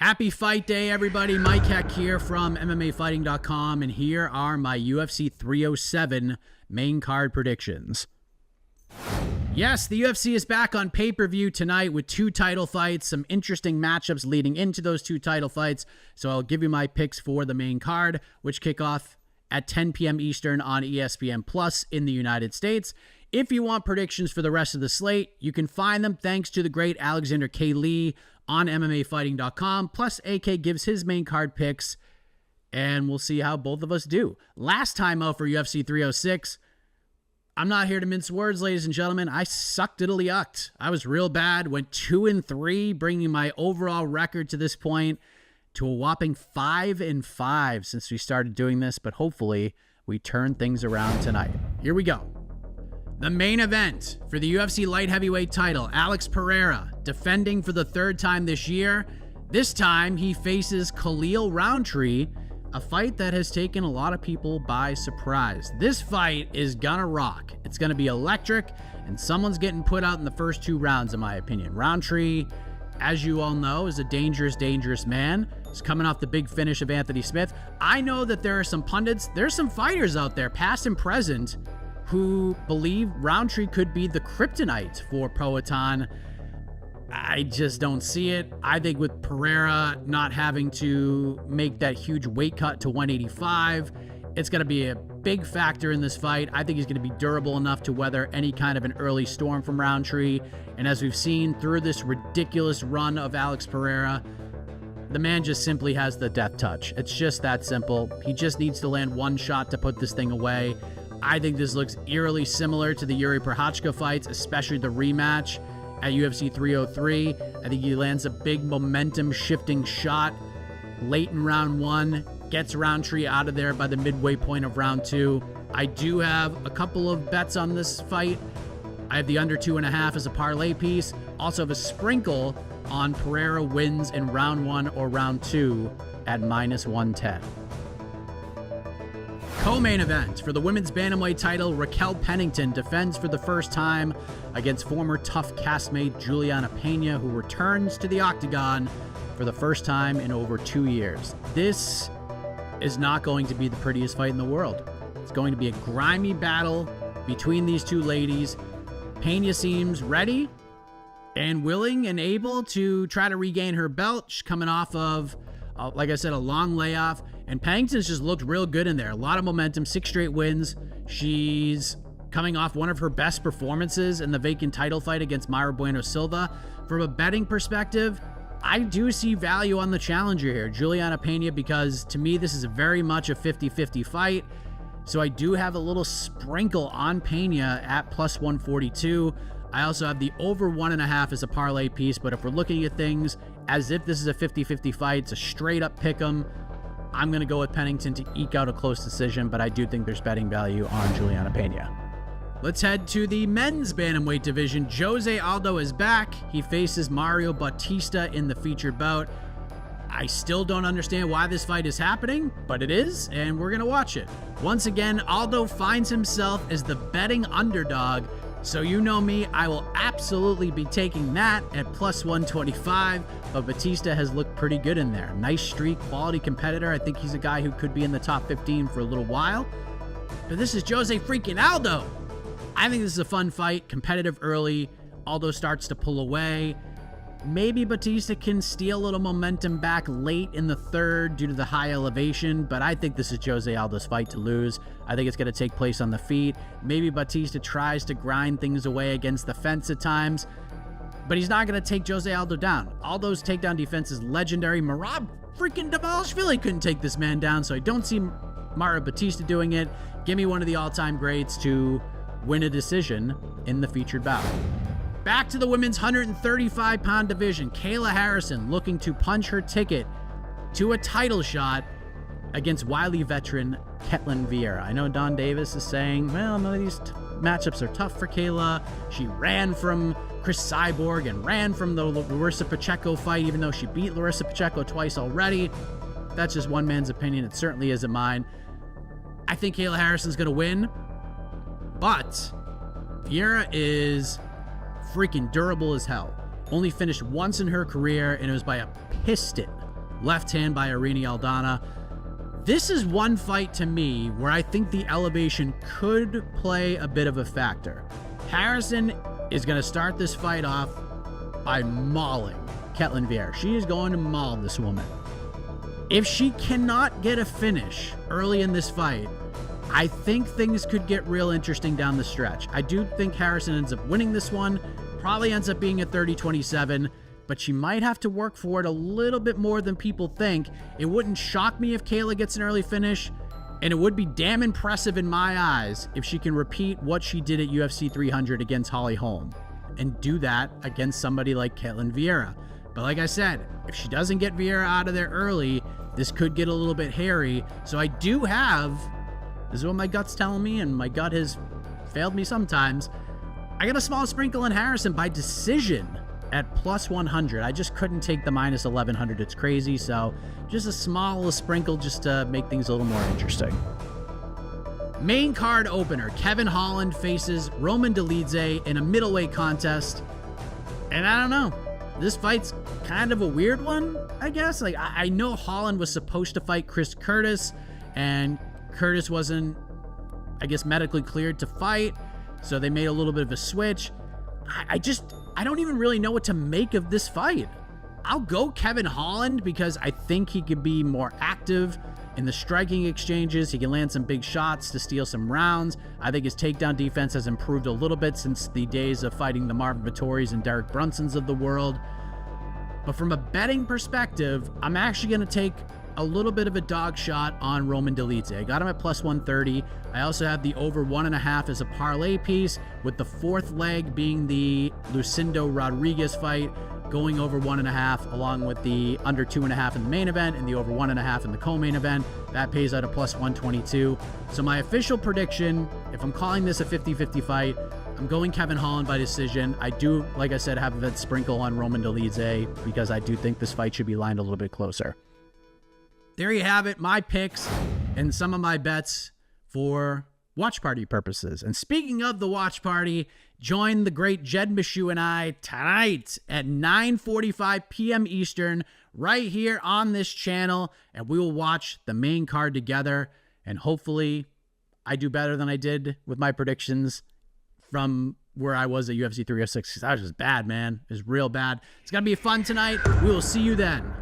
Happy fight day, everybody. Mike Heck here from MMAfighting.com, and here are my UFC 307 main card predictions. Yes, the UFC is back on pay-per-view tonight with 2 title fights, some interesting matchups leading into those 2 title fights. So I'll give you my picks for the main card, which kick off at 10 p.m. Eastern on ESPN Plus in the United States. If you want predictions for the rest of the slate, you can find them thanks to the great Alexander K. Lee on MMAfighting.com. Plus, AK gives his main card picks, and we'll see how both of us do. Last time out for UFC 306, I'm not here to mince words, ladies and gentlemen. I sucked diddly yucked. I was real bad, went 2-3, bringing my overall record to this point to a whopping 5-5 since we started doing this, but hopefully we turn things around tonight. Here we go. The main event for the UFC light heavyweight title, Alex Pereira, defending for the 3rd time this year. This time he faces Khalil Rountree, a fight that has taken a lot of people by surprise. This fight is gonna rock. It's gonna be electric, and someone's getting put out in the first 2 rounds, in my opinion. Rountree, as you all know, is a dangerous, dangerous man. He's coming off the big finish of Anthony Smith. I know that there are some pundits, there's some fighters out there, past and present, who believe Rountree could be the kryptonite for Poatan. I just don't see it. I think with Pereira not having to make that huge weight cut to 185, it's going to be a big factor in this fight. I think he's going to be durable enough to weather any kind of an early storm from Rountree. And as we've seen through this ridiculous run of Alex Pereira, the man just simply has the death touch. It's just that simple. He just needs to land one shot to put this thing away. I think this looks eerily similar to the Yuri Prochazka fights, especially the rematch at UFC 303. I think he lands a big momentum-shifting shot late in round 1, gets Rountree out of there by the midway point of round 2. I do have a couple of bets on this fight. I have the under 2.5 as a parlay piece. Also have a sprinkle on Pereira wins in round 1 or round 2 at -110. Co-main event for the women's bantamweight title, Raquel Pennington defends for the first time against former tough castmate Julianna Pena, who returns to the octagon for the first time in over 2 years. This is not going to be the prettiest fight in the world. It's going to be a grimy battle between these 2 ladies. Peña seems ready and willing and able to try to regain her belt. She's coming off of, like I said, a long layoff. And Pennington's just looked real good in there. A lot of momentum, 6 straight wins. She's coming off one of her best performances in the vacant title fight against Mayra Bueno Silva. From a betting perspective, I do see value on the challenger here, Julianna Pena, because to me, this is very much a 50-50 fight. So I do have a little sprinkle on Peña at +142. I also have the over 1.5 as a parlay piece, but if we're looking at things as if this is a 50-50 fight, it's a straight up pick 'em. I'm going to go with Pennington to eke out a close decision, but I do think there's betting value on Julianna Pena. Let's head to the men's bantamweight division. Jose Aldo is back. He faces Mario Bautista in the featured bout. I still don't understand why this fight is happening, but it is, and we're going to watch it. Once again, Aldo finds himself as the betting underdog. So you know me, I will absolutely be taking that at +125, but Bautista has looked pretty good in there. Nice streak, quality competitor. I think he's a guy who could be in the top 15 for a little while. But this is Jose freaking Aldo. I think this is a fun fight, competitive early. Aldo starts to pull away. Maybe Bautista can steal a little momentum back late in the 3rd due to the high elevation, but I think this is Jose Aldo's fight to lose. I think it's going to take place on the feet. Maybe Bautista tries to grind things away against the fence at times, but he's not going to take Jose Aldo down. Aldo's takedown defense is legendary. Merab freaking Dvalishvili couldn't take this man down, so I don't see Mario Bautista doing it. Give me one of the all-time greats to win a decision in the featured bout. Back to the women's 135-pound division. Kayla Harrison looking to punch her ticket to a title shot against wily veteran Ketlen Vieira. I know Don Davis is saying, well, none of these matchups are tough for Kayla. She ran from Chris Cyborg and ran from the Larissa Pacheco fight, even though she beat Larissa Pacheco twice already. That's just one man's opinion. It certainly isn't mine. I think Kayla Harrison's going to win, but Vieira is freaking durable as hell. Only finished once in her career, and it was by a piston. left hand by Irene Aldana. This is one fight to me where I think the elevation could play a bit of a factor. Harrison is going to start this fight off by mauling Ketlen Vieira. She is going to maul this woman. If she cannot get a finish early in this fight, I think things could get real interesting down the stretch. I do think Harrison ends up winning this one. Probably ends up being a 30-27, but she might have to work for it a little bit more than people think. It wouldn't shock me if Kayla gets an early finish, and it would be damn impressive in my eyes if she can repeat what she did at UFC 300 against Holly Holm and do that against somebody like Ketlen Vieira. But like I said, if she doesn't get Vieira out of there early, this could get a little bit hairy. So I do have, this is what my gut's telling me, and my gut has failed me sometimes, I got a small sprinkle in Harrison by decision at plus 100. I just couldn't take the minus 1100. It's crazy. So just a small sprinkle just to make things a little more interesting. Main card opener, Kevin Holland faces Roman Dolidze in a middleweight contest. And I don't know, this fight's kind of a weird one, I guess. Like, I know Holland was supposed to fight Chris Curtis, and Curtis wasn't, I guess, medically cleared to fight, so they made a little bit of a switch. I don't even really know what to make of this fight. I'll go Kevin Holland because I think he could be more active in the striking exchanges. He can land some big shots to steal some rounds. I think his takedown defense has improved a little bit since the days of fighting the Marvin Vettoris and Derek Brunsons of the world. But from a betting perspective, I'm actually going to take a little bit of a dog shot on Roman Dolidze. I got him at plus 130. I also have the over 1.5 as a parlay piece, with the fourth leg being the Lucindo Rodriguez fight, going over 1.5, along with the under 2.5 in the main event and the over 1.5 in the co-main event. That pays out a plus 122. So my official prediction, if I'm calling this a 50-50 fight, I'm going Kevin Holland by decision. I do, like I said, have that sprinkle on Roman Dolidze because I do think this fight should be lined a little bit closer. There you have it, my picks and some of my bets for watch party purposes. And speaking of the watch party, join the great Jed Mishu and I tonight at 9:45 p.m. Eastern right here on this channel, and we will watch the main card together, and hopefully I do better than I did with my predictions from where I was at UFC 306. That was just bad, man. It was real bad. It's going to be fun tonight. We will see you then.